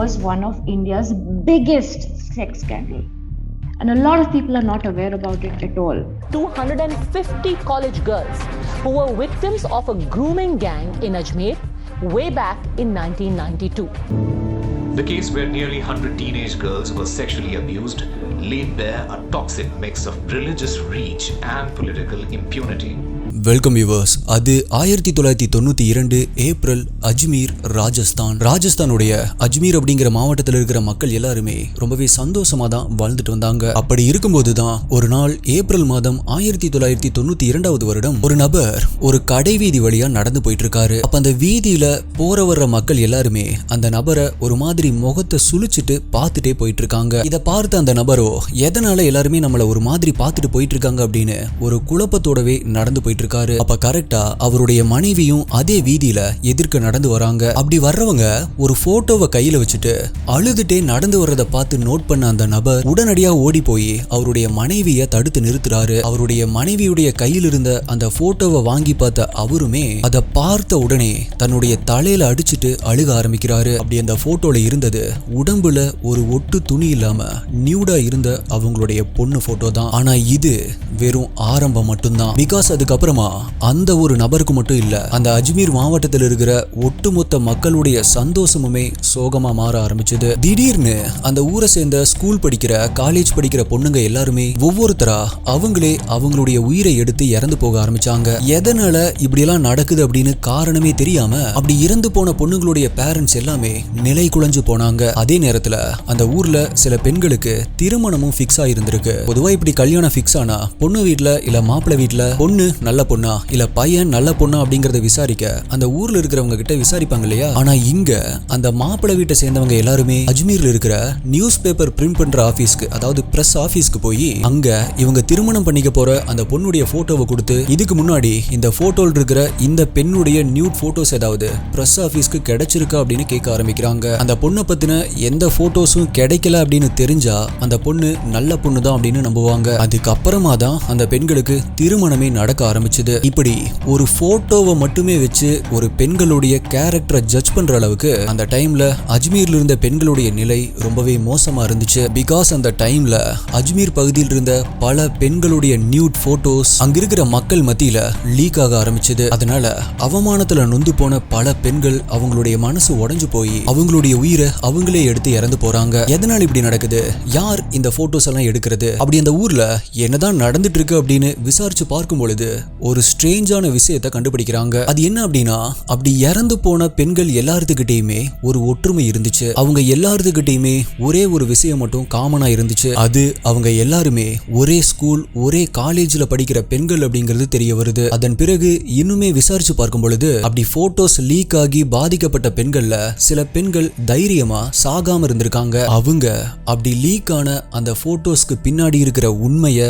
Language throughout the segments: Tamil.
was one of India's biggest sex scandal. And a lot of people are not aware about it at all. 250 college girls who were victims of a grooming gang in Ajmer way back in 1992. The case where nearly 100 teenage girls were sexually abused laid bare a toxic mix of religious reach and political impunity. Welcome viewers. அது 1992 ஏப்ரல் அஜ்மீர், ராஜஸ்தானுடைய அஜ்மீர் அப்படிங்கிற மாவட்டத்தில் இருக்கிற மக்கள் எல்லாருமே ரொம்பவே சந்தோஷமா தான் வாழ்ந்துட்டு வந்தாங்க. அப்படி இருக்கும்போது தான் ஒரு நாள் ஏப்ரல் மாதம் 1992 வருடம் ஒரு நபர் ஒரு கடை வீதி வழியா நடந்து போயிட்டு இருக்காரு. அப்ப அந்த வீதியில போற வர்ற மக்கள் எல்லாருமே அந்த நபரை ஒரு மாதிரி முகத்தை சுழிச்சிட்டு பார்த்துட்டே போயிட்டு இருக்காங்க. இதை பார்த்த அந்த நபரோ எதனால எல்லாருமே நம்மள ஒரு மாதிரி பார்த்துட்டு போயிட்டு இருக்காங்க அப்படின்னு ஒரு குழப்பத்தோடவே நடந்து போயிட்டு இருக்காரு. அப்ப கரெக்டா அவருடைய மனைவியும் அதே வீதியில எதிர்க்க நடந்து வராங்க. அப்படி வர்றவங்க ஒரு போட்டோவை கையில வச்சுட்டு அழுதுட்டே நடந்து வர்றதை பார்த்து நோட் பண்ண அந்த நபர் உடனடியா ஓடி போய் அவருடைய மனைவியை தடுத்து நிறுத்துறாரு. அவருடைய மனைவியுடைய கையில் இருந்த அந்த போட்டோவை வாங்கி பார்த்த அவருமே அதை பார்த்த உடனே தன்னுடைய தலையில அடிச்சுட்டு அழுக ஆரம்பிக்கிறாரு. அப்படி அந்த போட்டோல இருந்தது உடம்புல ஒரு ஒட்டு துணி இல்லாம நியூடா இருந்த அவங்களுடைய பொண்ணு போட்டோ தான். ஆனா இது வெறும் ஆரம்பம் மட்டும்தான். பிகாஸ் அதுக்கப்புறமா அந்த ஒரு நபருக்கு மட்டும் இல்ல, அந்த அஜ்மீர் மாவட்டத்தில் இருக்கிற ஒட்டுமொத்த மக்களுடைய சந்தோஷமுமே சோகமா மாற ஆரம்பிச்சது. திடீர்னு அந்த ஊரை சேர்ந்த ஸ்கூல் படிக்கிற, காலேஜ் படிக்கிற பொண்ணுங்க எல்லாருமே ஒவ்வொருத்தரா அவங்களே அவங்களுடைய உயிரை எடுத்து இறந்து போக ஆரம்பிச்சாங்க. எதனால இப்படி எல்லாம் நடக்குது அப்படின்னு காரணமே தெரியாம அப்படி இறந்து போன பொண்ணுங்களுடைய பேரண்ட்ஸ் எல்லாமே நிலை குலைஞ்சு போனாங்க. அதே நேரத்துல அந்த ஊர்ல சில பெண்களுக்கு திருமணமும் பிக்ஸ் ஆயிருந்திருக்கு. பொதுவா இப்படி கல்யாணம் பிக்ஸ் ஆனா பொண்ணு வீட்டுல இல்ல மாப்பிள்ளை வீட்டுல பொண்ணு நல்ல பொண்ணா இல்ல பையன் நல்ல பொண்ணா அப்படிங்கறத விசாரிக்க அந்த ஊர்ல இருக்கிறவங்க கிட்ட விசாரிப்பாங்க இல்லையா. ஆனா இங்க அந்த மாப்பிள்ளை வீட்டை சேர்ந்தவங்க எல்லாருமே அஜ்மீர்ல இருக்கிற நியூஸ் பேப்பர் பிரிண்ட் பண்ற ஆபீஸ்க்கு, அதாவது பிரஸ் ஆபீஸ்க்கு போய் அங்க இவங்க திருமணம் பண்ணிக்க போற அந்த பொண்ணுடைய போட்டோவை கொடுத்து இதுக்கு முன்னாடி இந்த போட்டோல இருக்கிற இந்த பெண்ணுடைய நியூட் போட்டோஸ் ஏதாவது பிரஸ் ஆபீஸ்க்கு கிடைச்சிருக்கா அப்படின்னு கேட்க ஆரம்பிக்கிறாங்க. அந்த பொண்ணை பத்தின எந்த போட்டோஸும் கிடைக்கல அப்படின்னு தெரிஞ்சா அந்த பொண்ணு நல்ல பொண்ணு தான் அப்படின்னு நம்புவாங்க. அதுக்கப்புறமா தான் அந்த பெண்களுக்கு திருமணமே நடக்க ஆரம்பிச்சது. இப்படி ஒரு போட்டோவை மட்டுமே வச்சு ஒரு பெண்களுடைய கேரக்டரை ஜட்ஜ் பண்ற அளவுக்கு அந்த டைம்ல அஜ்மீர்ல இருந்த பெண்களுடைய நிலை ரொம்பவே மோசமா இருந்துச்சு. பிகாஸ் அந்த டைம்ல அஜ்மீர் பகுதியில் இருந்த பல பெண்களுடைய நியூட் போட்டோஸ் அங்க இருக்கிற மக்கள் மத்தியில லீக் ஆக ஆரம்பிச்சது. அதனால அவமானத்துல நொந்து போன பல பெண்கள் அவங்களுடைய மனசு உடைஞ்சு போய் அவங்களுடைய உயிரை அவங்களே எடுத்து இறந்து போறாங்க. எதனால இப்படி நடக்குது, யார் இந்த போட்டோஸ் எல்லாம் எடுக்கிறது, அப்படி அந்த ஊர்ல என்னதான் நடந்துட்டு இருக்கு அப்படின்னு விசாரிச்சு பார்க்கும் பொழுது ஒரு ஸ்ட்ரேஞ்சான விஷயத்தை கண்டுபிடிக்கிறாங்க. அது என்ன அப்படின்னா, அப்படி இறந்து போன பெண்கள் எல்லாத்துக்கிட்டையுமே ஒரு ஒற்றுமை இருந்துச்சு. அவங்க எல்லாத்துக்கிட்டையுமே ஒரே ஒரு விஷயம் மட்டும் காமனா இருந்துச்சு. அது அவங்க எல்லாருமே ஒரே ஸ்கூல் ஒரே காலேஜ்ல படிக்கிற பெண்கள் அப்படிங்கிறது தெரிய வருது. அதன் பிறகு இன்னுமே விசாரிச்சு பார்க்கும் பொழுது அப்படி போட்டோஸ் லீக் ஆகி பாதிக்கப்பட்ட பெண்கள்ல சில பெண்கள் தைரியமா சாகாம இருந்திருக்காங்க. அவங்க அப்படி லீக் ஆன அந்த போட்டோஸ்க்கு பின்னாடி இருக்கிற உண்மைய,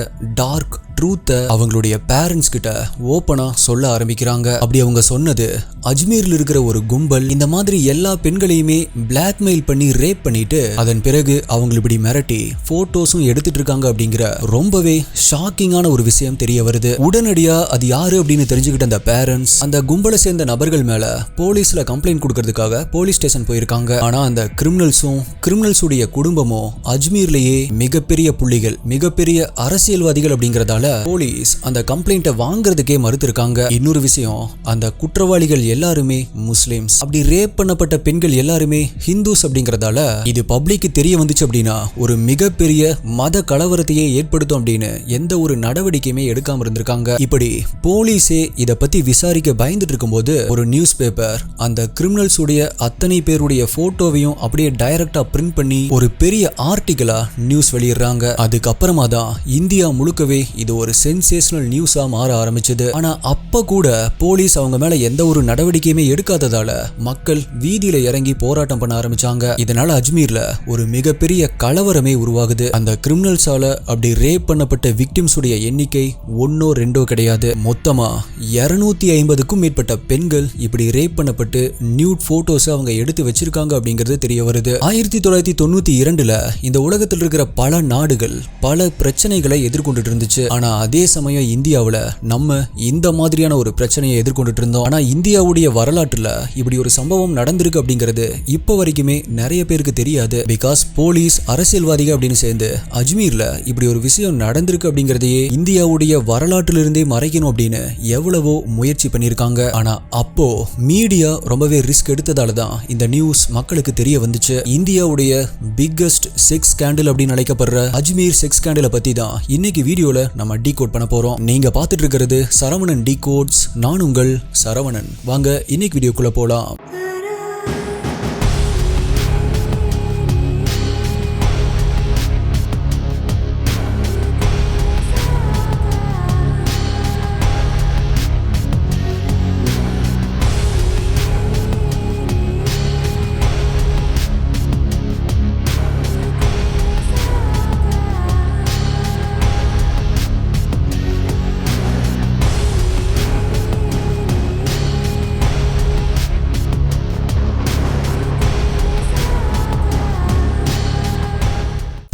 டார்க் ட்ரூத்தை அவங்களுடைய பேரண்ட்ஸ் கிட்ட ஓப்பனா சொல்ல ஆரம்பிக்கிறாங்க. அப்படி அவங்க சொன்னது, அஜ்மீர்ல இருக்கிற ஒரு கும்பல் இந்த மாதிரி எல்லா பெண்களையுமே பிளாக்மெயில் பண்ணி ரேப் பண்ணிட்டு அதன் பிறகு அவங்க இப்படி மிரட்டி போட்டோஸும் எடுத்துட்டு இருக்காங்க அப்படிங்கிற ரொம்பவே ஷாக்கிங்கான ஒரு விஷயம் தெரிய வருது. உடனடியா அது யாரு அப்படின்னு தெரிஞ்சுக்கிட்ட அந்த பேரண்ட்ஸ் அந்த கும்பலை சேர்ந்த நபர்கள் மேல போலீஸ்ல கம்ப்ளைண்ட் கொடுக்கறதுக்காக போலீஸ் ஸ்டேஷன் போயிருக்காங்க. ஆனா அந்த கிரிமினல்ஸுடைய குடும்பமும் அஜ்மீர்லயே மிகப்பெரிய புள்ளிகள், மிகப்பெரிய அரசியல்வாதிகள் அப்படிங்கறதால போலீஸ் அந்த கம்ப்ளைண்ட்டை வாங்குறதுக்கே மறுத்திருக்காங்க. இன்னொரு விஷயம், அந்த குற்றவாளிகள் எல்லாருமே முஸ்லிம்ஸ். அப்படி ரேப் பண்ணப்பட்ட பெண்கள் எல்லாருமே ஹிந்துஸ் அப்படிங்கறதால இது பப்ளிக்கு தெரிய வந்துச்சு அப்படின்னா ஒரு மிகப்பெரிய மத கலவரத்தையே ஏற்படுத்தும் அப்படின்னு எந்த ஒரு நடவடிக்கையுமே எடுக்காம இருந்திருக்காங்க. இப்படி போலீஸே இத பத்தி விசாரிக்க பயந்துட்டு இருக்கும்போது ஒரு நியூஸ் பேப்பர் அந்த கிரிமினல்ஸ் உடைய அத்தனை பேருடைய போட்டோவையும் அப்படியே டைரக்டா பிரிண்ட் பண்ணி ஒரு பெரிய ஆர்டிகலா நியூஸ் வெளியிடுறாங்க. அதுக்கப்புறமா தான் இந்தியா முழுக்கவே இது ஒரு சென்சேஷனல் நியூஸா மாற ஆரம்பிச்சது. ஆனா அப்ப கூட போலீஸ் அவங்க மேல எந்த ஒரு நடவடிக்கையுமே எடுக்காததால மக்கள் வீதியில இறங்கி போராட்டம் பண்ண ஆரம்பிச்சாங்க. இதனால அஜ்மீர்ல ஒரு மிகப்பெரிய கலவரமே உருவாகுது. அந்த கிரிமினல்ஸால அப்படி ரேப் பண்ணப்பட்ட விக்டிம்ஸ் உடைய எண்ணிக்கை 1 or 2 கிடையாது. மொத்தமா 250க்கும் மேற்பட்ட பெண்கள் இப்படி ரேப் பண்ணப்பட்டு நியூட் போட்டோஸ் அவங்க எடுத்து வச்சிருக்காங்க அப்படிங்கிறது தெரிய வருது. 1992ல இந்த உலகத்தில் இருக்கிற பல நாடுகள் பல பிரச்சனைகளை எதிர்கொண்டுட்டு இருந்துச்சு. ஆனா ஆனா அதே சமயம் இந்தியாவுல நம்ம இந்த மாதிரியான ஒரு பிரச்சனையை எதிர்கொண்டுட்டு இருந்தோம். ஆனா இந்தியாவுடைய வரலாற்றுல இப்படி ஒரு சம்பவம் நடந்திருக்கு அப்படிங்கிறது இப்ப வரைக்குமே நிறைய பேருக்கு தெரியாது. பிகாஸ் போலீஸ் அரசியல்வாதிகள் அப்படின்னு சேர்ந்து அஜ்மீர்ல இப்படி ஒரு விஷயம் நடந்திருக்கு அப்படிங்கறதையே இந்தியாவுடைய வரலாற்றிலிருந்தே மறைக்கணும் அப்படின்னு எவ்வளவோ முயற்சி பண்ணிருக்காங்க. ஆனா அப்போ மீடியா ரொம்பவே ரிஸ்க் எடுத்ததால தான் இந்த நியூஸ் மக்களுக்கு தெரிய வந்துச்சு. இந்தியாவுடைய பிக்கஸ்ட் செக்ஸ் ஸ்கேண்டல் அப்படின்னு அழைக்கப்படுற அஜ்மீர் செக்ஸ் ஸ்கேண்டலை பத்தி தான் இன்னைக்கு வீடியோல நம்ம டீகோட் பண்ண போறோம். நீங்க பார்த்துட்டு இருக்கிறது சரவணன் டீகோட்ஸ். நான் உங்கள் சரவணன். வாங்க இன்னைக்கு வீடியோக்குள்ள போலாம்.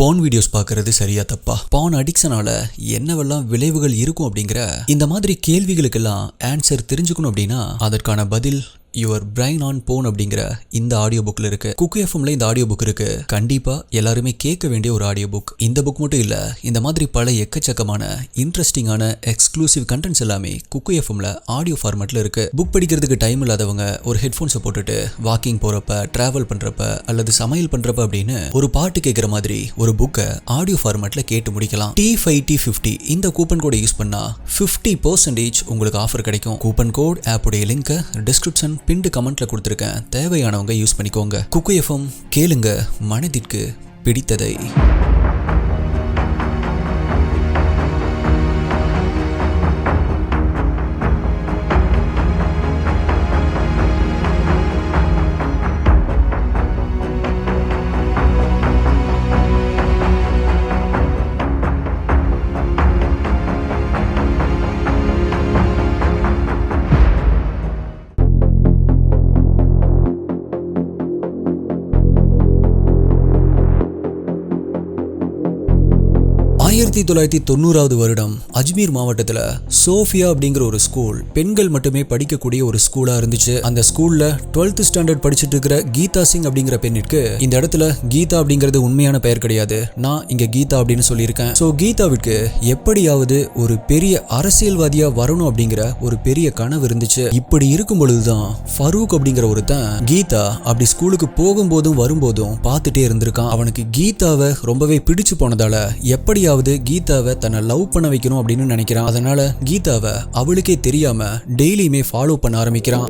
பான் வீடியோஸ் பார்க்கறது சரியா தப்பா? பான் அடிக்ஷனால என்னவெல்லாம் விளைவுகள் இருக்கும் அப்படிங்கிற இந்த மாதிரி கேள்விகளுக்கெல்லாம் ஆன்சர் தெரிஞ்சுக்கணும் அப்படின்னா அதற்கான பதில் யுவர் பிரைன் ஆன் போன் அப்படிங்கிற இந்த ஆடியோ புக்ல இருக்கு. குக்கு எஃப்எம்ல இந்த ஆடியோ புக் இருக்கு. கண்டிப்பா எல்லாருமே கேட்க வேண்டிய ஒரு ஆடியோ புக். இந்த புக் மட்டும் இல்ல, இந்த மாதிரி பல எக்கச்சக்கமான இன்ட்ரெஸ்டிங்கான எக்ஸ்க்ளூசிவ் கண்டென்ட்ஸ் எல்லாமே குக்கு எஃப்எம்ல ஆடியோ ஃபார்மேட்ல இருக்கு. புக் படிக்கிறதுக்கு டைம் இல்லாதவங்க ஒரு ஹெட்ஃபோன்ஸை போட்டுட்டு வாக்கிங் போறப்ப, டிராவல் பண்றப்ப அல்லது சமையல் பண்றப்ப அப்படின்னு ஒரு பாட்டு கேட்கிற மாதிரி ஒரு புக்கை ஆடியோ ஃபார்மேட்ல கேட்டு முடிக்கலாம். T5T50 இந்த கூப்பன் கோடை யூஸ் பண்ணா 50% உங்களுக்கு ஆஃபர் கிடைக்கும். கூப்பன் கோட் ஆப்புடைய லிங்க் டிஸ்கிரிப்ஷன் பின்டு கமெண்ட்ல கொடுத்திருக்கேன். தேவையானவங்க யூஸ் பண்ணிக்கோங்க. குக்கு எஃப்எம் கேளுங்க, மனதிற்கு பிடித்ததை. ஆயிரத்தி 1990 வருடம் அஜ்மீர் மாவட்டத்துல சோஃபியா அப்படிங்கிற ஒரு ஸ்கூல் பெண்கள் மட்டுமே படிக்கக்கூடிய ஒரு ஸ்கூலா இருந்துச்சு. அந்த ஸ்கூல்ல 12th ஸ்டாண்டர்ட் படிச்சுட்டு இருக்கிற கீதா சிங் அப்படிங்கிற பெண்ணிற்கு இந்த இடத்துல கீதா அப்படிங்கிறது உண்மையான பெயர் கிடையாது. நான் இங்க கீதா அப்படின்னு சொல்லியிருக்கேன். சோ கீதாவுக்கு எப்படியாவது ஒரு பெரிய அரசியல்வாதியா வரணும் அப்படிங்கிற ஒரு பெரிய கனவு இருந்துச்சு. இப்படி இருக்கும் பொழுதுதான் ஃபரூக் அப்படிங்கிற ஒருத்தன் கீதா அப்படி ஸ்கூலுக்கு போகும்போதும் வரும்போதும் பார்த்துட்டே இருந்திருக்கான். அவனுக்கு கீதாவை ரொம்பவே பிடிச்சு போனதால எப்படியாவது கீதாவை தன்னை லவ் பண்ண வைக்கணும் அப்படின்னு நினைக்கிறான். அதனால கீதாவை அவளுக்கே தெரியாம டெய்லியுமே ஃபாலோ பண்ண ஆரம்பிக்கிறான்.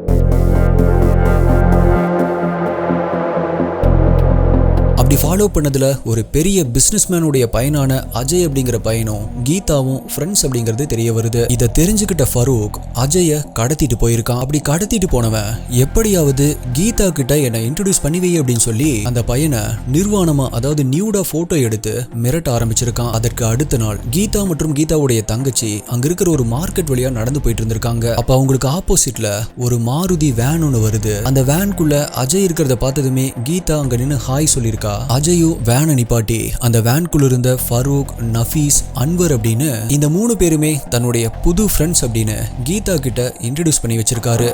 அப்படி ஃபாலோ பண்ணதுல ஒரு பெரிய பிசினஸ்மேனுடைய பையனான அஜய் அப்படிங்கிற பையனும் கீதாவும் ஃப்ரெண்ட்ஸ் அப்படிங்கிறது தெரிய வருது. இதை தெரிஞ்சுக்கிட்ட ஃபரூக் அஜயை கடத்திட்டு போயிருக்கான். அப்படி கடத்திட்டு போனவன் எப்படியாவது கீதா கிட்ட என்னை இன்ட்ரோடியூஸ் பண்ணி வை அப்படின்னு சொல்லி அந்த பையனை நிர்வாணமா, அதாவது நியூடா போட்டோ எடுத்து மிரட்ட ஆரம்பிச்சிருக்கான். அதற்கு அடுத்த நாள் கீதா மற்றும் கீதாவுடைய தங்கச்சி அங்க இருக்கிற ஒரு மார்க்கெட் வழியா நடந்து போயிட்டு இருந்திருக்காங்க. அப்ப அவங்களுக்கு ஆப்போசிட்ல ஒரு மாருதி வேன் ஒன்று வருது. அந்த வேனுக்குள்ள அஜய் இருக்கிறத பார்த்ததுமே கீதா அங்க நின்று ஹாய் சொல்லியிருக்கா. அஜயும் வேனை நிப்பாட்டி அந்த வேன்குள்ள இருந்த ஃபரூக், நஃபீஸ், அன்வர் அப்படின்னு இந்த 3 பேருமே தன்னுடைய புது ஃப்ரெண்ட்ஸ் அப்படின்னு கீதா கிட்ட இன்ட்ரோடியூஸ் பண்ணி வச்சிருக்காரு.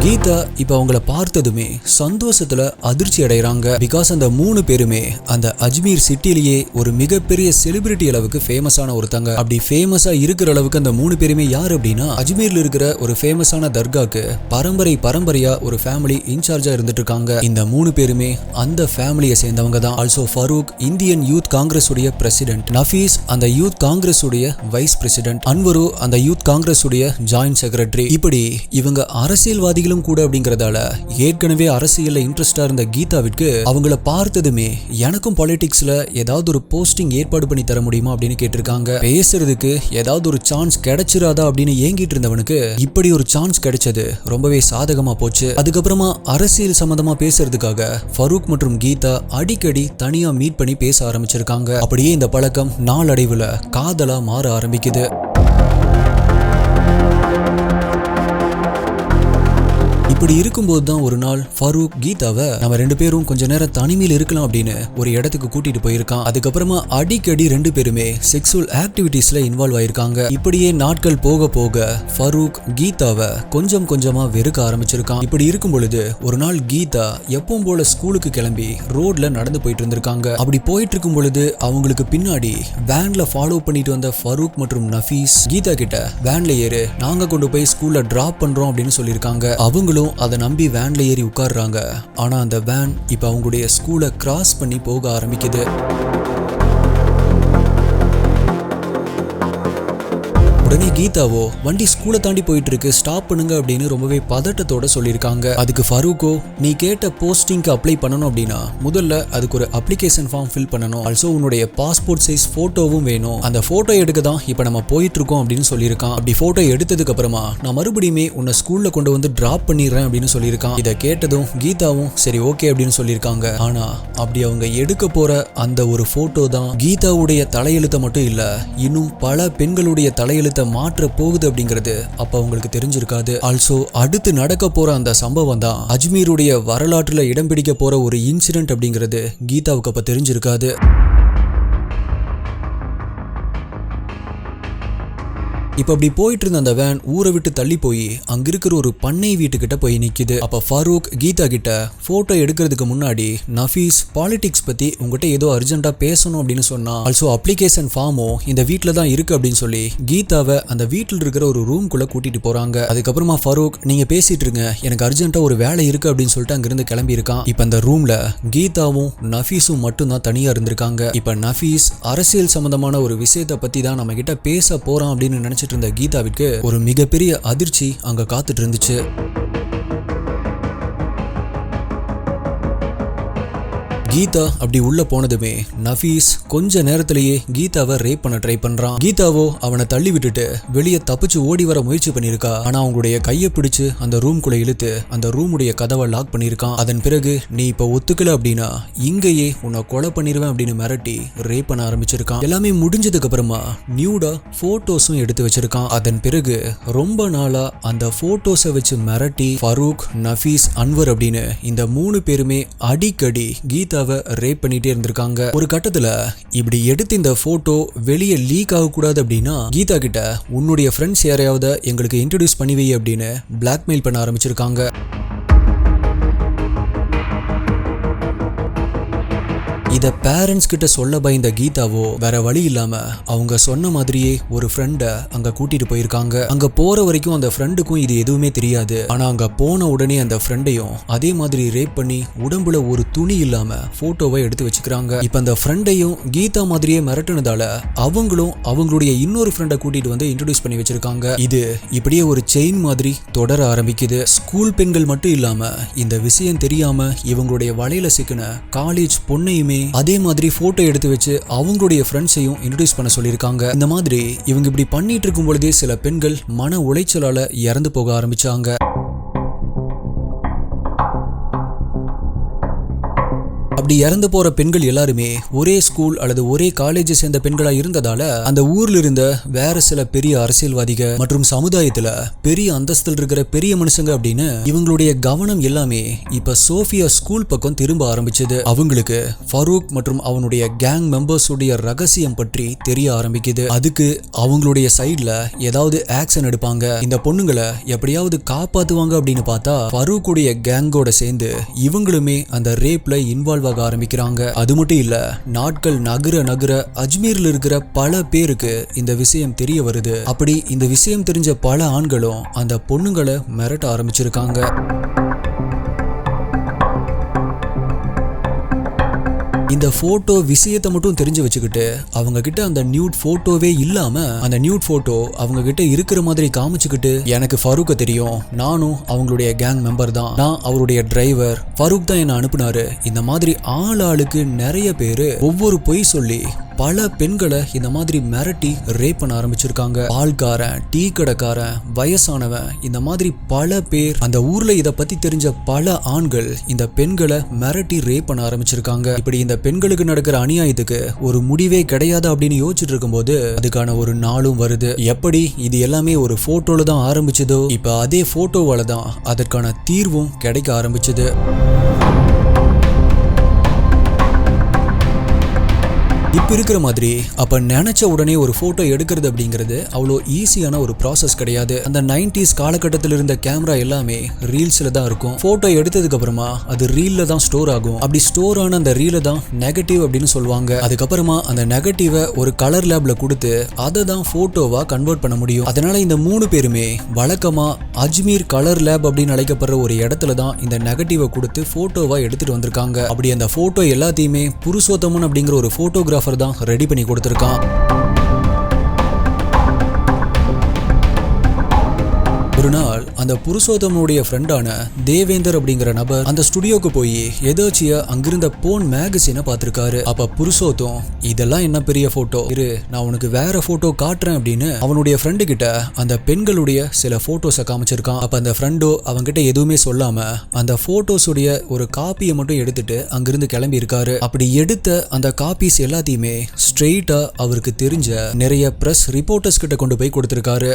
கீதா இப்ப அவங்கள பார்த்ததுமே சந்தோஷத்துல அதிர்ச்சி அடைகிறாங்க. பிகாஸ் அந்த 3 பேருமே அந்த அஜ்மீர் சிட்டிலேயே ஒரு மிகப்பெரிய செலிபிரிட்டி அளவுக்கு ஃபேமஸான ஒருத்தங்க. அப்படி ஃபேமஸா இருக்கிற அளவுக்கு அந்த 3 பேருமே யார் அப்படின்னா அஜ்மீர்ல இருக்கிற ஒரு ஃபேமஸான தர்காக்கு பரம்பரையா ஒரு ஃபேமிலி இன்சார்ஜா இருந்துட்டு இருக்காங்க. இந்த 3 பேருமே அந்த ஃபேமிலியை சேர்ந்தவங்க தான். Also Farooq Indian Youth Congress உடைய பிரசிடென்ட், நஃபீஸ் அந்த யூத் காங்கிரஸ் உடைய வைஸ் பிரசிடென்ட், அன்வரு அந்த யூத் காங்கிரஸ் உடைய ஜாயிண்ட் செக்ரட்டரி. இப்படி இவங்க அரசியல்வாதிகள் கூட அப்படிங்கறதால ஏற்கனவே அரசியல்ல இன்ட்ரெஸ்டா இருந்த கீதாவிற்கு அவங்கள பார்த்ததுமே எனக்கும் பாலிடிக்ஸ்ல ஏதாவது ஒரு போஸ்டிங் ஏற்பாடு பண்ணி தர முடியுமா அப்படின்னு கேட்டிருக்காங்க. பேசுறதுக்கு ஏதாவது ஒரு சான்ஸ் கிடைச்சிராதா அப்படின்னு ஏங்கிட்டு இருந்தவனுக்கு இப்படி ஒரு சான்ஸ் கிடைச்சது ரொம்பவே சாதகமா போச்சு. அதுக்கப்புறமா அரசியல் சம்பந்தமா பேசுறதுக்காக ஃபரூக் மற்றும் கீதா அடிக்கடி தனியா மீட் பண்ணி பேச ஆரம்பிச்சிருக்காங்க. அப்படியே இந்த பழக்கம் நாளடைவுல காதலா மாற ஆரம்பிக்குது. இப்படி இருக்கும்போது தான் ஒரு நாள் ஃபரூக் கீதாவை நம்ம 2 பேரும் கொஞ்ச நேரம் தனிமையில் இருக்கலாம் அப்படின்னு ஒரு இடத்துக்கு கூட்டிட்டு போயிருக்கான். அதுக்கப்புறமா அடிக்கடி 2 பேருமே செக்ஸுவல் ஆக்டிவிட்டீஸ்ல இன்வால்வ் ஆயிருக்காங்க. இப்படியே நாட்கள் போக போக ஃபரூக் கீதாவை கொஞ்சம் கொஞ்சமா வெறுக்க ஆரம்பிச்சிருக்கான். இப்படி இருக்கும் பொழுது ஒரு நாள் கீதா எப்பவும் போல ஸ்கூலுக்கு கிளம்பி ரோட்ல நடந்து போயிட்டு இருந்திருக்காங்க. அப்படி போயிட்டு இருக்கும் பொழுது அவங்களுக்கு பின்னாடி வேன்ல ஃபாலோ பண்ணிட்டு வந்த ஃபரூக் மற்றும் நஃபீஸ் கீதா கிட்ட வேன்ல ஏறு, நாங்க கொண்டு போய் ஸ்கூல்ல டிராப் பண்றோம் அப்படின்னு சொல்லியிருக்காங்க. அவங்களும் அதை நம்பி வேன்ல ஏறி உட்கார்றாங்க. ஆனா அந்த வேன் இப்ப அவங்களுடைய ஸ்கூலை கிராஸ் பண்ணி போக ஆரம்பிக்குது. உடனே கீதாவோ வண்டி ஸ்கூலை தாண்டி போயிட்டு இருக்கு, ஸ்டாப் பண்ணுங்க அப்படின்னு ரொம்பவே பதட்டத்தோட சொல்லியிருக்காங்க. அதுக்கு ஃபரூக்கோ, நீ கேட்ட போஸ்டிங்க்கு அப்ளை பண்ணணும் அப்படின்னா முதல்ல அதுக்கு ஒரு அப்ளிகேஷன் ஃபார்ம் ஃபில் பண்ணணும். ஆல்சோ உன்னுடைய பாஸ்போர்ட் சைஸ் போட்டோவும் வேணும். அந்த போட்டோ எடுக்க தான் இப்ப நம்ம போயிட்டு இருக்கோம் அப்படின்னு சொல்லியிருக்கான். அப்படி போட்டோ எடுத்ததுக்கு அப்புறமா நான் மறுபடியுமே உன்னை ஸ்கூல்ல கொண்டு வந்து டிராப் பண்ணிடுறேன் அப்படின்னு சொல்லியிருக்கான். இதை கேட்டதும் கீதாவும் சரி ஓகே அப்படின்னு சொல்லியிருக்காங்க. ஆனா அப்படி அவங்க எடுக்க போற அந்த ஒரு போட்டோ தான் கீதாவுடைய தலையெழுத்தை மட்டும் இல்ல, இன்னும் பல பெண்களுடைய தலையெழுத்தை மாற்ற போகுது அப்படிங்கிறது அப்ப அவங்களுக்கு தெரிஞ்சிருக்காது. ஆல்சோ அடுத்து நடக்க போற அந்த சம்பவம் தான் அஜ்மீருடைய வரலாற்றுல இடம் பிடிக்க போற ஒரு இன்சிடென்ட் அப்படிங்கிறது கீதாவுக்கு அப்ப தெரிஞ்சிருக்காது. இப்ப அப்படி போயிட்டு இருந்த அந்த வேன் ஊரை விட்டு தள்ளி போய் அங்க இருக்கிற ஒரு பண்ணை வீட்டுக்கிட்ட போய் நிக்குது. அப்ப ஃபரூக் கீதா கிட்ட போட்டோ எடுக்கிறதுக்கு முன்னாடி நஃபீஸ் பாலிடிக்ஸ் பத்தி உங்ககிட்ட ஏதோ அர்ஜென்ட்டா பேசணும் அப்படின்னு சொன்னா, ஆல்சோ அப்ளிகேஷன் ஃபார்மும் இந்த வீட்டுல தான் இருக்கு அப்படின்னு சொல்லி கீதாவை அந்த வீட்டில் இருக்கிற ஒரு ரூம் குள்ள கூட்டிட்டு போறாங்க. அதுக்கப்புறமா ஃபரூக் நீங்க பேசிட்டு இருங்க, எனக்கு அர்ஜென்ட்டா ஒரு வேலை இருக்கு அப்படின்னு சொல்லிட்டு அங்கிருந்து கிளம்பி இருக்கான். இப்ப அந்த ரூம்ல கீதாவும் நஃபீஸும் மட்டும் தான் தனியா இருந்திருக்காங்க. இப்ப நஃபீஸ் அரசியல் சம்பந்தமான ஒரு விஷயத்தை பத்தி தான் நம்ம கிட்ட பேச போறான் அப்படின்னு நினைச்சு இருந்த கீதாவிற்கு ஒரு மிகப்பெரிய அதிர்ச்சி அங்க காத்துட்டு இருந்துச்சு. கீதா அப்படி உள்ள போனதுமே நஃபீஸ் கொஞ்ச நேரத்திலேயே கீதாவை ரேப் பண்ண ட்ரை பண்றான். கீதாவோ அவனை தள்ளி விட்டுட்டு வெளியே தப்பிச்சு ஓடி வர முயற்சி பண்ணிருக்கா. ஆனா அவங்களுடைய கையை பிடிச்சு அந்த ரூம்குள்ள இழுத்து அந்த ரூமுடைய கதவை லாக் பண்ணிருக்கான். அதன் பிறகு நீ இப்ப ஒத்துக்கல அப்படின்னா இங்கேயே உன்னை கொலை பண்ணிருவேன் அப்படின்னு மிரட்டி ரேப் பண்ண ஆரம்பிச்சிருக்கான். எல்லாமே முடிஞ்சதுக்கு அப்புறமா நியூடா போட்டோஸும் எடுத்து வச்சிருக்கான். அதன் பிறகு ரொம்ப நாளா அந்த போட்டோஸை வச்சு மிரட்டி ஃபரூக், நஃபீஸ், அன்வர் அப்படின்னு இந்த 3 பேருமே அடிக்கடி கீதா ரேப் பண்ணிட்டே இருந்திருக்காங்க. ஒரு கட்டத்துல இப்படி எடுத்து இந்த போட்டோ வெளியே லீக் ஆக கூடாது அப்படின்னா கீதா கிட்ட உன்னுடைய ஃப்ரெண்ட்ஸ் யாரையாவது எங்களுக்கு இன்ட்ரோடியூஸ் பண்ணி வை அப்படின்னு பிளாக்மெயில் பண்ண ஆரம்பிச்சிருக்காங்க. இத பேரண்ட்ஸ் கிட்ட சொல்ல பயந்த கீதாவோ வேற வழி இல்லாம அவங்க சொன்ன மாதிரியே ஒரு ஃப்ரெண்ட அங்க கூட்டிட்டு போயிருக்காங்க. அங்க போற வரைக்கும் அந்த ஃப்ரெண்டுக்கும் இது எதுவுமே தெரியாது. ஆனா அங்க போன உடனே அந்த ஃப்ரெண்டையும் அதே மாதிரி ரேப் பண்ணி உடம்புல ஒரு துணி இல்லாம போட்டோவை எடுத்து வச்சுக்கிறாங்க. இப்ப அந்த ஃப்ரெண்டையும் கீதா மாதிரியே மிரட்டுனதால அவங்களும் அவங்களுடைய இன்னொரு ஃப்ரெண்டை கூட்டிட்டு வந்து இன்ட்ரோடியூஸ் பண்ணி வச்சிருக்காங்க. இது இப்படியே ஒரு செயின் மாதிரி தொடர ஆரம்பிக்குது. ஸ்கூல் பெண்கள் மட்டும் இல்லாம இந்த விஷயம் தெரியாம இவங்களுடைய வலையில சிக்கின காலேஜ் பொண்ணையுமே அதே மாதிரி போட்டோ எடுத்து வச்சு அவங்களுடைய ஃப்ரெண்ட்ஸையும் இன்ட்ரோடியூஸ் பண்ண சொல்லியிருக்காங்க. இந்த மாதிரி இவங்க இப்படி பண்ணிட்டு இருக்கும் பொழுதே சில பெண்கள் மன உளைச்சலால இறந்து போக ஆரம்பிச்சாங்க. அப்படி இறந்து போற பெண்கள் எல்லாருமே ஒரே ஸ்கூல் அல்லது ஒரே காலேஜ் சேர்ந்த பெண்களா இருந்ததால அந்த ஊர்ல இருந்த வேற சில பெரிய அரசியல்வாதிகள் மற்றும் சமுதாயத்துல பெரிய அந்தஸ்தில் இருக்கிற பெரிய மனுஷங்க அப்படின்னு இவங்களுடைய கவனம் எல்லாமே இப்ப சோஃபியா ஸ்கூல் பக்கம் திரும்ப ஆரம்பிச்சது. அவங்களுக்கு ஃபரூக் மற்றும் அவனுடைய கேங் மெம்பர்ஸ் உடைய ரகசியம் பற்றி தெரிய ஆரம்பிக்குது. அதுக்கு அவங்களுடைய சைட்ல ஏதாவது ஆக்ஷன் எடுப்பாங்க, இந்த பொண்ணுங்களை எப்படியாவது காப்பாத்துவாங்க அப்படின்னு பார்த்தா ஃபரூக்குடைய கேங்கோட சேர்ந்து இவங்களுமே அந்த ரேப்ல இன்வால்வ் ஆரம்பிக்கிறாங்க. அது மட்டும் இல்ல, நாட்கள் நகர அஜ்மீர்ல இருக்கிற பல பேருக்கு இந்த விஷயம் தெரிய வருது. அப்படி இந்த விஷயம் தெரிஞ்ச பல ஆண்களும் அந்த பொண்ணுங்களை மிரட்ட ஆரம்பிச்சிருக்காங்க. இந்த போட்டோ விஷயத்தை மட்டும் தெரிஞ்சு வச்சுக்கிட்டு அவங்க கிட்ட அந்த நியூட் போட்டோவே இல்லாம அந்த நியூட் போட்டோ அவங்க கிட்ட இருக்கிற மாதிரி காமிச்சுக்கிட்டு எனக்கு ஃபரூக்க தெரியும், நானும் அவங்களுடைய கேங் மெம்பர் தான், நான் அவருடைய டிரைவர், ஃபரூக் தான் என்ன அனுப்புனாரு, இந்த மாதிரி ஆளுக்கு நிறைய பேரு ஒவ்வொரு பொய் சொல்லி பல பெண்களை இந்த மாதிரி மிரட்டி ரேப் பண்ண ஆரம்பிச்சிருக்காங்க. பால்காரன், டீ கடைக்காரன், வயசானவன், இந்த மாதிரி பல பேர், அந்த ஊர்ல இத பத்தி தெரிஞ்ச பல ஆண்கள் இந்த பெண்களை மிரட்டி ரேப் பண்ண ஆரம்பிச்சிருக்காங்க. இப்படி இந்த பெண்களுக்கு நடக்கிற அநியாயத்துக்கு ஒரு முடிவே கிடையாது அப்படின்னு யோசிச்சுட்டு இருக்கும்போது அதுக்கான ஒரு நாளும் வருது. எப்படி இது எல்லாமே ஒரு போட்டோல தான் ஆரம்பிச்சதோ, இப்ப அதே போட்டோவால தான் அதற்கான தீர்வும் கிடைக்க ஆரம்பிச்சது. இப்ப இருக்கிற மாதிரி அப்ப நினைச்ச உடனே ஒரு போட்டோ எடுக்கிறது அப்படிங்கிறது அவ்வளோ ஈஸியான ஒரு ப்ராசஸ் கிடையாது. அந்த 90s காலகட்டத்தில் இருந்த கேமரா எல்லாமே ரீல்ஸ்ல தான் இருக்கும். போட்டோ எடுத்ததுக்கு அப்புறமா அது ரீல்ல தான் ஸ்டோர் ஆகும். அப்படி ஸ்டோர் ஆன அந்த ரீல தான் நெகட்டிவ் அப்படின்னு சொல்லுவாங்க. அதுக்கப்புறமா அந்த நெகட்டிவை ஒரு கலர் லேப்ல கொடுத்து அதை தான் போட்டோவா கன்வெர்ட் பண்ண முடியும். அதனால இந்த 3 பேருமே வழக்கமா அஜ்மீர் கலர் லேப் அப்படின்னு அழைக்கப்படுற ஒரு இடத்துல தான் இந்த நெகட்டிவை கொடுத்து போட்டோவா எடுத்துட்டு வந்திருக்காங்க. அப்படி அந்த போட்டோ எல்லாத்தையுமே புருஷோத்தமன் அப்படிங்கிற ஒரு போட்டோகிராஃபர் தான் ரெடி பண்ணி கொடுத்திருக்கான். ஒரு நாள் அந்த புருஷோத்தமனுடைய ஃப்ரெண்டான தேவேந்தர் அப்படிங்கிற நபர் அந்த ஸ்டுடியோக்கு போய் எதாச்சியா அங்கிருந்த போன் மேகசினை பார்த்திருக்காரு. அப்ப புருஷோத்தம், இதெல்லாம் என்ன பெரிய போட்டோ, இரு நான் உனக்கு வேற போட்டோ காட்டுறேன் அப்படின்னு அவனுடைய ஃப்ரெண்டு கிட்ட அந்த பெண்களுடைய சில போட்டோஸை காமிச்சிருக்கான். அப்ப அந்த ஃப்ரெண்டோ அவங்கிட்ட எதுவுமே சொல்லாம அந்த போட்டோஸுடைய ஒரு காப்பியை மட்டும் எடுத்துட்டு அங்கிருந்து கிளம்பி இருக்காரு. அப்படி எடுத்த அந்த காப்பீஸ் எல்லாத்தையுமே ஸ்ட்ரெயிட்டா அவருக்கு தெரிஞ்ச நிறைய பிரஸ் ரிப்போர்ட்டர்ஸ் கிட்ட கொண்டு போய் கொடுத்திருக்காரு.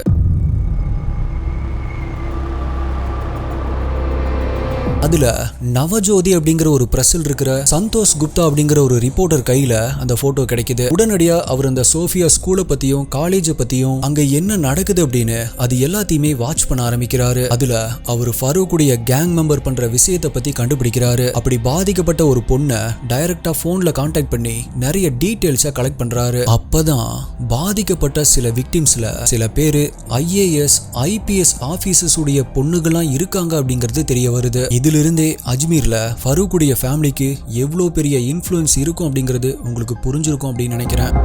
அதுல நவஜோதி அப்படிங்கிற ஒரு பிரஸ்ல இருக்கிற சந்தோஷ் குப்தா அப்படிங்கிற ஒரு ரிப்போர்ட்டர் கையில அந்த போட்டோ கிடைக்குது. உடனடியா அவர் அந்த சோஃபியா ஸ்கூலை பத்தியும் காலேஜை பத்தியும் அங்க என்ன நடக்குது அப்படின்னு அது எல்லாத்தையுமே வாட்ச் பண்ண ஆரம்பிக்கிறாரு. அதுல அவர் ஃபரூக்குடைய கேங் மெம்பர் பண்ற விஷயத்தை பத்தி கண்டுபிடிக்கிறாரு. அப்படி பாதிக்கப்பட்ட ஒரு பொண்ணை டைரக்டா போன்ல கான்டாக்ட் பண்ணி நிறைய டீடைல்ஸை கலெக்ட் பண்றாரு. அப்பதான் பாதிக்கப்பட்ட சில விக்டிம்ஸ்ல சில பேரு IAS IPS ஆபீசர்ஸ் உடைய பொண்ணுகள்லாம் இருக்காங்க அப்படிங்கிறது தெரிய வருது. இதிலிருந்தே அஜ்மீர்ல ஃபரூக்குடைய ஃபேமிலிக்கு எவ்வளோ பெரிய இன்ஃப்ளூயன்ஸ் இருக்கும் அப்படிங்கிறது உங்களுக்கு புரிஞ்சிருக்கும் அப்படின்னு நினைக்கிறேன்.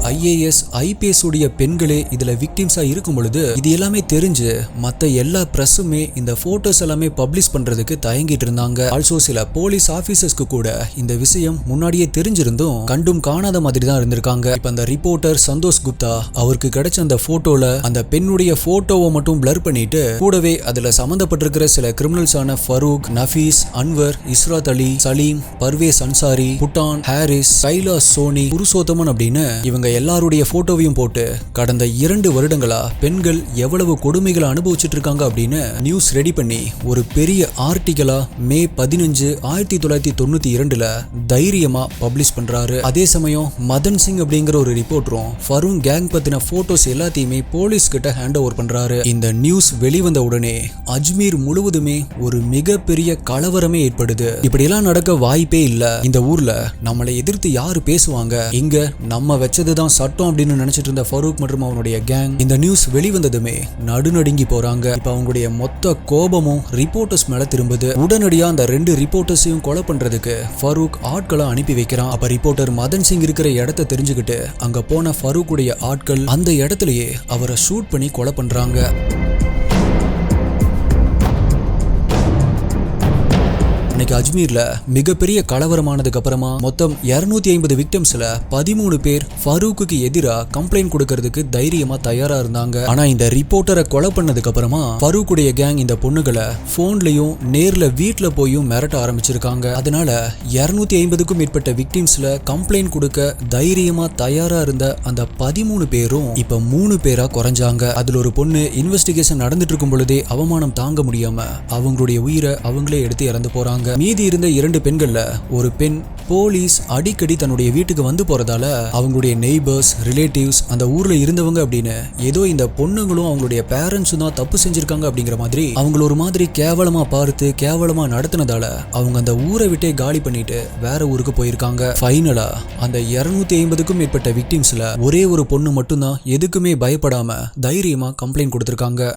IAS IPS உடைய பெண்களே இதுல விக்டிம்ஸா இருக்கும் பொழுது இது எல்லாமே தெரிஞ்சு மத்த எல்லா பிரஸ்ஸுமே இந்த போட்டோஸ் எல்லாமே பப்ளிஷ் பண்றதுக்கு தயங்கிட்டு இருந்தாங்க. ஆல்சோ சில போலீஸ் ஆபீசர்ஸ்க்கு கூட இந்த விஷயம் முன்னாடியே தெரிஞ்சிருந்தும் கண்டும் காணாத மாதிரி தான் இருந்திருக்காங்க. இப்ப அந்த ரிப்போர்ட்டர் சந்தோஷ் குப்தா அவருக்கு கிடைச்ச அந்த போட்டோல அந்த பெண்ணுடைய போட்டோவை மட்டும் பிளர் பண்ணிட்டு கூடவே அதுல சம்பந்தப்பட்டிருக்கிற சில கிரிமினல்ஸான ஃபரூக், நஃபீஸ், அன்வர், இஸ்ராத் அலி, சலீம், பர்வேஸ் அன்சாரி, புட்டான், ஹாரிஸ், கைலாஸ் சோனி, புருஷோத்தமன் அப்படின்னு இவங்க எல்லாருடைய போட்டோவையும் போட்டு கடந்த 2 வருடங்களா பெண்கள் எவ்வளவு கொடுமைகளை அனுபவிச்சுட்டு இருக்காங்க அப்படின்னு நியூஸ் ரெடி பண்ணி ஒரு பெரிய ஆர்டிகலா மே 15, 1992 தைரியமா பப்ளிஷ் பண்றாரு. அதே சமயம் மதன் சிங் அப்படிங்கிற ஒரு ரிப்போர்ட்டரும் ஃபரூக் கேங் பத்தின போட்டோஸ் எல்லாத்தையுமே போலீஸ் கிட்ட ஹேண்ட் ஓவர் பண்றாரு. இந்த நியூஸ் வெளிவந்த உடனே அஜ்மீர் முழுவதுமே ஒரு மிகப்பெரிய கலவரமே ஏற்படுது. இப்படி எல்லாம் நடக்க வாய்ப்பே இல்ல. இந்த ஊர்ல நம்மளை எதிர்த்து யாரு பேசுவாங்க, இங்க நம்ம வச்சதுதான் சட்டம் அப்படின்னு நினைச்சிட்டு இருந்த ஃபரூக் மற்றும் அவனுடைய கேங் இந்த நியூஸ் வெளிவந்ததுமே நடுநடுங்கி போறாங்க. இப்ப அவங்களுடைய மொத்த கோபமும் ரிப்போர்ட்டர்ஸ் மேல திரும்புது. உடனடியா அந்த 2 ரிப்போர்ட்டர்ஸையும் கொலை பண்றதுக்கு ஃபரூக் ஆட்களை அனுப்பி வைக்கிறான். அப்ப ரிப்போர்ட்டர் மதன் சிங் இருக்கிற இடத்தை தெரிஞ்சுக்கிட்டு அங்க போன ஃபரூக்குடைய ஆட்கள் அந்த இடத்திலேயே அவரை ஷூட் பண்ணி கொலை பண்றாங்க. அன்னைக்கு அஜ்மீர்ல மிகப்பெரிய கலவரமானதுக்கு அப்புறமா மொத்தம் 250 விக்டிம்ஸ்ல 13 பேர் ஃபரூக்குக்கு எதிரா கம்ப்ளைண்ட் கொடுக்கறதுக்கு தைரியமா தயாரா இருந்தாங்க. ஆனா இந்த ரிப்போர்ட்டரை கொலை பண்ணதுக்கு அப்புறமா ஃபரூக்குடைய கேங் இந்த பொண்ணுகளை போன்லயும் நேர்ல வீட்டுல போயும் மிரட்ட ஆரம்பிச்சிருக்காங்க. அதனால 250க்கும் மேற்பட்ட விக்டிம்ஸ்ல கம்ப்ளைண்ட் கொடுக்க தைரியமா தயாரா இருந்த அந்த 13 பேரும் இப்ப 3 பேரா குறைஞ்சாங்க. அதுல ஒரு பொண்ணு இன்வெஸ்டிகேஷன் நடந்துட்டு இருக்கும் பொழுதே அவமானம் தாங்க முடியாம அவங்களுடைய உயிரை அவங்களே எடுத்து இறந்து போறாங்க. மீதி இருந்த 2 பெண்கள்ல ஒரு பெண் போலீஸ் அடிக்கடி தன்னுடைய வீட்டுக்கு வந்து போறதால அவங்களுடைய நெய்பர்ஸ், ரிலேட்டிவ்ஸ், அந்த ஊர்ல இருந்தவங்க அப்படின்னு ஏதோ இந்த பொண்ணுங்களும் அவங்களுடைய பேரண்ட்ஸும் தான் தப்பு செஞ்சிருக்காங்க அப்படிங்கிற மாதிரி அவங்கள ஒரு மாதிரி கேவலமா பார்த்து கேவலமா நடத்தினதால அவங்க அந்த ஊரை விட்டே காலி பண்ணிட்டு வேற ஊருக்கு போயிருக்காங்க. ஃபைனலா அந்த 250க்கும் மேற்பட்ட விக்டிம்ஸ்ல ஒரே ஒரு பொண்ணு மட்டும்தான் எதுக்குமே பயப்படாம தைரியமா கம்ப்ளைண்ட் கொடுத்திருக்காங்க.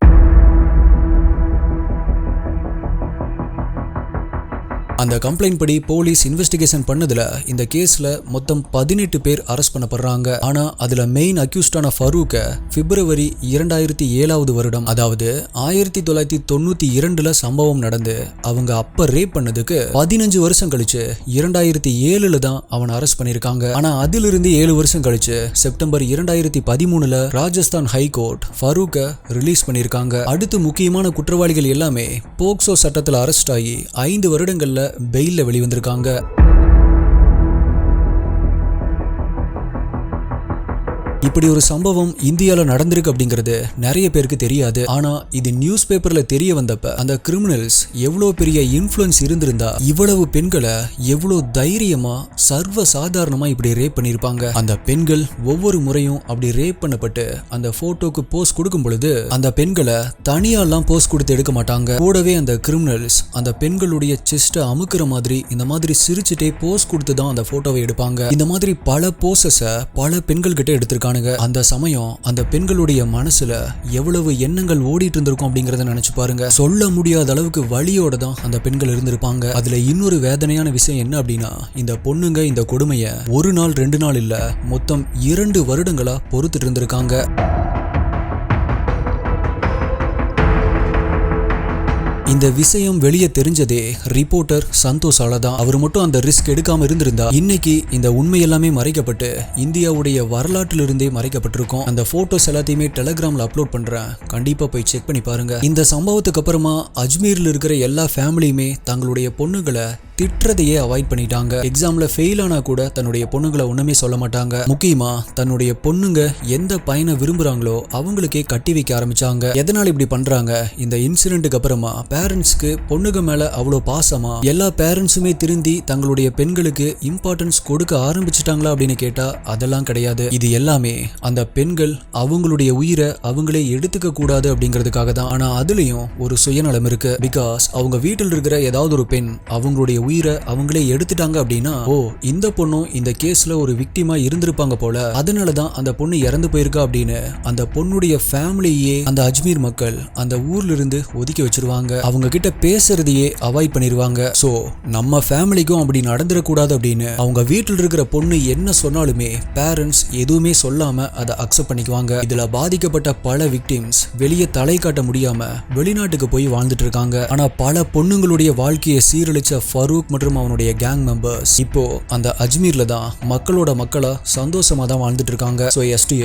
அந்த கம்ப்ளைண்ட் படி போலீஸ் இன்வெஸ்டிகேஷன் பண்ணதுல இந்த கேஸ்ல மொத்தம் 18 பேர் அரெஸ்ட் பண்ணப்படுறாங்க. ஆனா அதுல மெயின் அக்யூஸ்டான ஃபரூக்க பிப்ரவரி 2007 வருடம், அதாவது 1992 சம்பவம் நடந்து அவங்க அப்ப ரேப் பண்ணதுக்கு 15 வருஷம் கழிச்சு 2007 தான் அவன் அரெஸ்ட் பண்ணிருக்காங்க. ஆனா அதிலிருந்து 7 வருஷம் கழிச்சு செப்டம்பர் 2013 ராஜஸ்தான் ஹைகோர்ட் ஃபரூக்க ரிலீஸ் பண்ணிருக்காங்க. அடுத்து முக்கியமான குற்றவாளிகள் எல்லாமே போக்சோ சட்டத்தில் அரெஸ்ட் ஆகி 5 வருடங்கள்ல பெயில்ல வெளிவந்திருக்காங்க. இப்படி ஒரு சம்பவம் இந்தியால நடந்திருக்கு அப்படிங்கிறது நிறைய பேருக்கு தெரியாது. ஆனா இது நியூஸ் பேப்பர்ல தெரிய வந்தப்ப அந்த கிரிமினல்ஸ் எவ்வளவு பெரிய இன்ஃப்ளூயன்ஸ் இருந்திருந்தா இவ்வளவு பெண்களை எவ்வளவு தைரியமா சர்வ சாதாரணமா இப்படி ரேப் பண்ணிருப்பாங்க. அந்த பெண்கள் ஒவ்வொரு முறையும் அப்படி ரேப் பண்ணப்பட்டு அந்த போட்டோக்கு போஸ் கொடுக்கும் பொழுது அந்த பெண்களை தனியாலாம் போஸ் கொடுத்து எடுக்க மாட்டாங்க. கூடவே அந்த கிரிமினல்ஸ் அந்த பெண்களுடைய செஸ்ட அமுக்குற மாதிரி இந்த மாதிரி சிரிச்சுட்டே போஸ் கொடுத்து தான் அந்த போட்டோவை எடுப்பாங்க. இந்த மாதிரி பல போசஸ பல பெண்கள் கிட்ட எடுத்திருக்காங்க. அந்த சமயம் அந்த பெண்களுடைய மனசுல எவ்வளவு எண்ணங்கள் ஓடிட்டு இருந்திருக்கும் அப்படிங்கறத நினைச்சு பாருங்க. சொல்ல முடியாத அளவுக்கு வலியோட தான் அந்த பெண்கள் இருந்திருப்பாங்க. அதுல இன்னொரு வேதனையான விஷயம் என்ன அப்படின்னா, இந்த பொண்ணுங்க இந்த கொடுமைய 1 நாள் 2 நாள் இல்ல மொத்தம் 2 வருடங்களா பொறுத்துட்டு இருந்திருக்காங்க. இந்த விஷயம் வெளியே தெரிஞ்சதே ரிப்போர்ட்டர் சந்தோஷால தான். அவர் மட்டும் அந்த ரிஸ்க் எடுக்காம இருந்திருந்தா இன்னைக்கு இந்த உண்மை எல்லாமே மறைக்கப்பட்டு இந்தியாவுடைய வரலாற்றிலிருந்தே மறைக்கப்பட்டிருக்கும். அந்த போட்டோஸ் எல்லாத்தையுமே டெலிகிராம்ல அப்லோட் பண்றேன், கண்டிப்பா போய் செக் பண்ணி பாருங்க. இந்த சம்பவத்துக்கு அப்புறமா அஜ்மீர்ல இருக்கிற எல்லா ஃபேமிலியுமே தங்களுடைய பொண்ணுங்களை திட்டுறதையே அவாய்ட் பண்ணிட்டாங்க. எக்ஸாம்ல ஃபெயில் ஆனா கூட தன்னுடைய பொண்ணுங்களை ஒண்ணுமே சொல்ல மாட்டாங்க. முக்கியமா தன்னுடைய பொண்ணுங்க எந்த பையனை விரும்புறாங்களோ அவங்களுக்கே கட்டி வைக்க ஆரம்பிச்சாங்க. எதனால இப்படி பண்றாங்க? இந்த இன்சிடென்ட்டுக்கு அப்புறமா பேரண்ட்ஸ்க்கு பொண்ணுங்க மேல அவ்வளோ பாசமா எல்லா பேரண்ட்ஸுமே திருந்தி தங்களுடைய பெண்களுக்கு இம்பார்ட்டன்ஸ் கொடுக்க ஆரம்பிச்சுட்டாங்களா அப்படின்னு கேட்டா அதெல்லாம் கிடையாது. இது எல்லாமே அந்த பெண்கள் அவங்களுடைய உயிரை அவங்களே எடுத்துக்க கூடாது அப்படிங்கிறதுக்காக தான். ஆனா அதுலயும் ஒரு சுயநலம் இருக்கு. பிகாஸ் அவங்க வீட்டில் இருக்கிற ஏதாவது ஒரு பெண் அவங்களுடைய உயிரை அவங்களே எடுத்துட்டாங்க அப்படின்னா, ஓ இந்த பொண்ணும் இந்த கேஸ்ல ஒரு விக்டிமா இருந்திருப்பாங்க போல, அதனாலதான் அந்த பொண்ணு இறந்து போயிருக்கா அப்படின்னு அந்த பொண்ணுடைய ஃபேமிலியே அந்த அஜ்மீர் மக்கள் அந்த ஊர்ல இருந்து ஒதுக்கி வச்சிருவாங்க. அவங்க கிட்ட பேசுறதையே அவாய்ட் பண்ணிருவாங்க. சோ நம்ம ஃபேமிலிக்கும் அப்படி நடந்துடக்கூடாது அப்படின்னு அவங்க வீட்டில் இருக்கிற பொண்ணு என்ன சொன்னாலுமே பேரண்ட்ஸ் எதுவுமே சொல்லாம அதை அக்செப்ட் பண்ணிக்குவாங்க. இதுல பாதிக்கப்பட்ட பல விக்டிம்ஸ் வெளியே தலை காட்ட முடியாம வெளிநாட்டுக்கு போய் வாழ்ந்துட்டு இருக்காங்க. ஆனா பல பொண்ணுங்களுடைய வாழ்க்கையை சீரழிச்ச ஃபரூக் மற்றும் அவனுடைய கேங் மெம்பர்ஸ் இப்போ அந்த அஜ்மீர்ல தான் மக்களா சந்தோஷமா தான் வாழ்ந்துட்டு இருக்காங்க. சோ எஸ்டி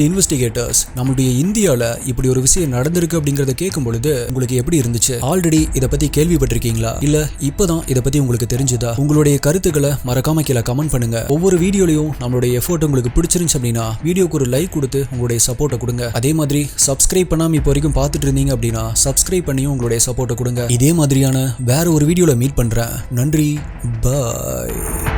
இன்வெஸ்டிகேட்டர்ஸ் நம்மளுடைய இந்தியால இப்படி ஒரு விஷயம் நடந்திருக்கு அப்படிங்கறத கேட்கும் பொழுது உங்களுக்கு எப்படி இருந்துச்சு? ஆல்ரெடி இதை பத்தி கேள்விப்பட்டிருக்கீங்களா? இல்ல இப்பதான் இதை பத்தி உங்களுக்கு தெரிஞ்சுதா? உங்களுடைய கருத்துக்களை மறக்காம கீழே கமெண்ட் பண்ணுங்க. ஒவ்வொரு வீடியோலையும் நம்மளுடைய எஃபோர்ட் உங்களுக்கு பிடிச்சிருந்துச்சு அப்படின்னா வீடியோக்கு ஒரு லைக் கொடுத்து உங்களுடைய சப்போர்ட்டை கொடுங்க. அதே மாதிரி சப்ஸ்கிரைப் பண்ணாம இப்போ வரைக்கும் பார்த்துட்டு இருந்தீங்க அப்படின்னா சப்ஸ்கிரைப் பண்ணியும் உங்களுடைய சப்போர்ட்டை கொடுங்க. இதே மாதிரியான வேற ஒரு வீடியோல மீட் பண்றேன். நன்றி, பாய்.